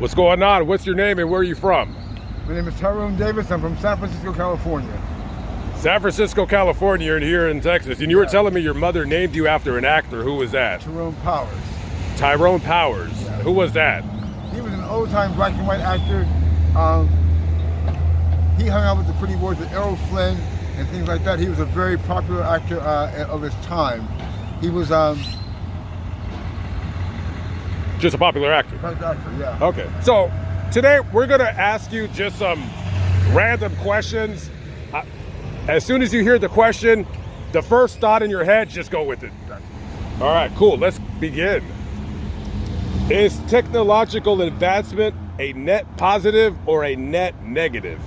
What's going on? What's your name and where are you from? My name is Tyrone Davis. I'm from San Francisco, California. San Francisco, California, and here in Texas. And you were telling me your mother named you after an actor. Who was that? Tyrone Powers. Tyrone Powers. Yeah. Who was that? He was an old-time black and white actor. He hung out with the pretty boys with Errol Flynn and things like that. He was a very popular actor of his time. He was Just a popular actor. Yeah. Okay. So today we're going to ask you just some random questions. As soon as you hear the question, the first thought in your head, just go with it. All right, cool. Let's begin. Is technological advancement a net positive or a net negative?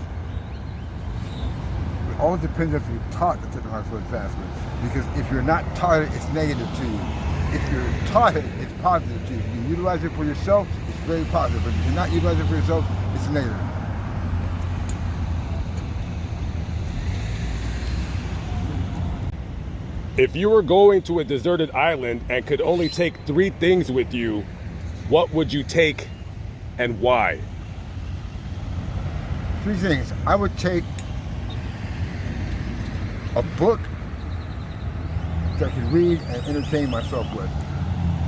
It all depends if you're taught the technological advancements. Because if you're not taught it, it's negative to you. If you're taught it, it's positive to you. If you utilize it for yourself, it's very positive. But if you're not utilizing it for yourself, it's negative. If you were going to a deserted island and could only take 3 things with you, what would you take and why? 3 things. I would take a book that I could read and entertain myself with.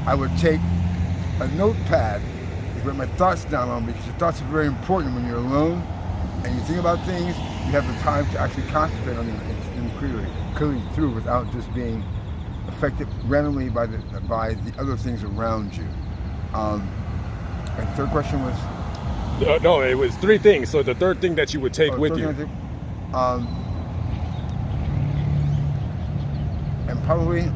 I would take a notepad to write my thoughts down on, because your thoughts are very important when you're alone and you think about things. You have the time to actually concentrate on them and clearly through without just being affected randomly by the other things around you. And the third question was? No, it was 3 things. So the third thing that you would take with you. And probably an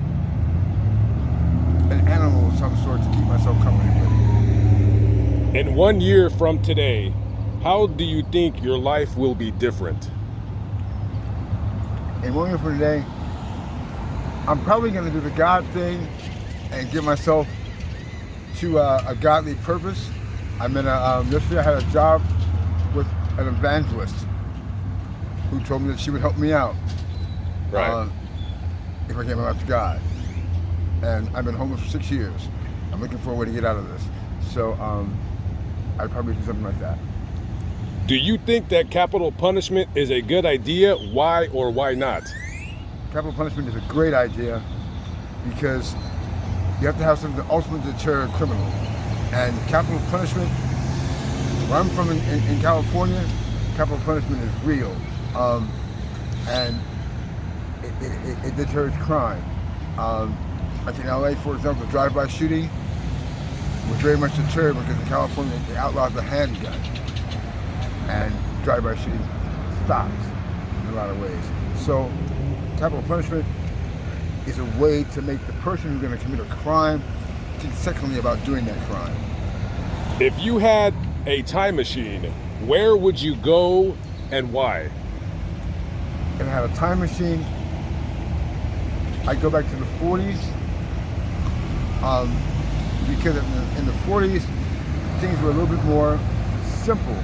animal of some sort to keep myself company with. In 1 year from today, how do you think your life will be different? In 1 year from today, I'm probably going to do the God thing and give myself to a godly purpose. Yesterday I had a job with an evangelist who told me that she would help me out. Right. If I came out to God. And I've been homeless for 6 years. I'm looking for a way to get out of this. So I'd probably do something like that. Do you think that capital punishment is a good idea? Why or why not? Capital punishment is a great idea because you have to have something to ultimately deter a criminal. And capital punishment, where I'm from in California, capital punishment is real. And it deters crime. Like in LA, for example, the drive-by shooting was very much deterred because in California they outlawed the handgun. And drive-by shooting stopped in a lot of ways. So capital punishment is a way to make the person who's going to commit a crime think secondly about doing that crime. If you had a time machine, where would you go and why? If I had a time machine, I'd go back to the 40s, because in the 40s, things were a little bit more simple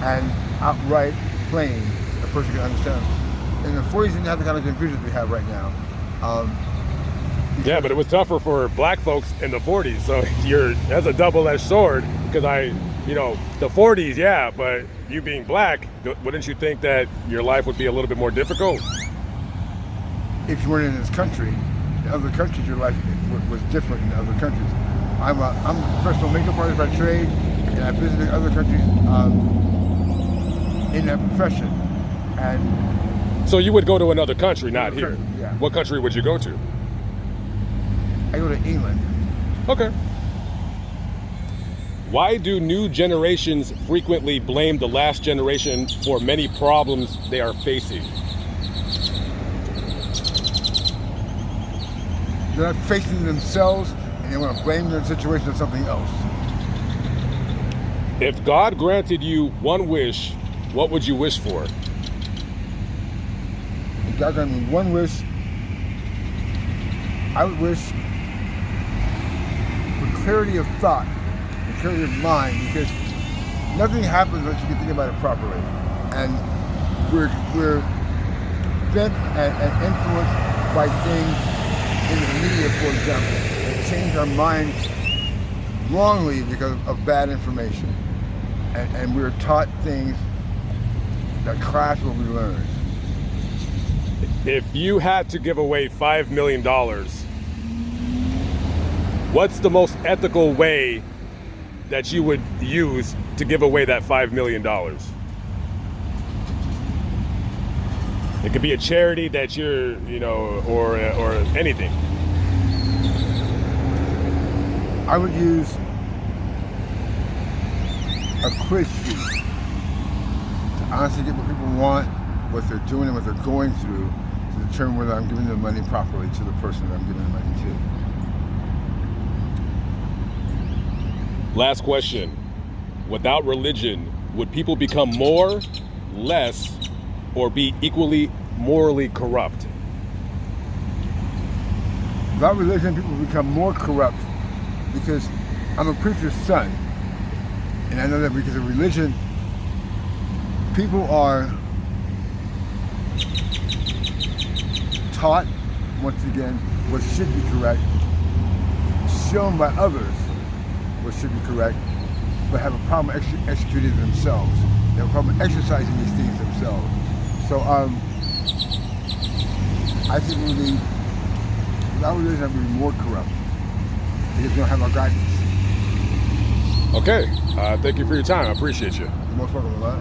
and outright plain, a person could understand. In the 40s, didn't have the kind of confusion we have right now. Yeah, but it was tougher for black folks in the 40s, so that's a double-edged sword, because the 40s, yeah, but you being black, wouldn't you think that your life would be a little bit more difficult? If you weren't in this country, in other countries, your life was different in other countries. I'm a professional makeup artist by trade, and I visited other countries in that profession. And so you would go to another country, not here? Yeah. What country would you go to? I go to England. Okay. Why do new generations frequently blame the last generation for many problems they are facing? They're not facing themselves, and they want to blame their situation on something else. If God granted you one wish, what would you wish for? If God granted me one wish, I would wish for clarity of thought and clarity of mind, because nothing happens unless you can think about it properly. And we're bent and influenced by things in the media, for example, that change our minds wrongly because of bad information. And we're taught things that clash what we learn. If you had to give away $5 million, what's the most ethical way that you would use to give away that $5 million? It could be a charity that you're, or anything. I would use a quiz sheet to honestly get what people want, what they're doing, and what they're going through to determine whether I'm giving the money properly to the person that I'm giving the money to. Last question. Without religion, would people become more, less, or be equally morally corrupt? Without religion, people become more corrupt because I'm a preacher's son. And I know that because of religion, people are taught, once again, what should be correct, shown by others what should be correct, but have a problem executing it themselves. They have a problem exercising these things themselves. So I think without religion, I would be more corrupt because we don't have our guidance. Okay, thank you for your time. I appreciate you. You're most welcome, a lot.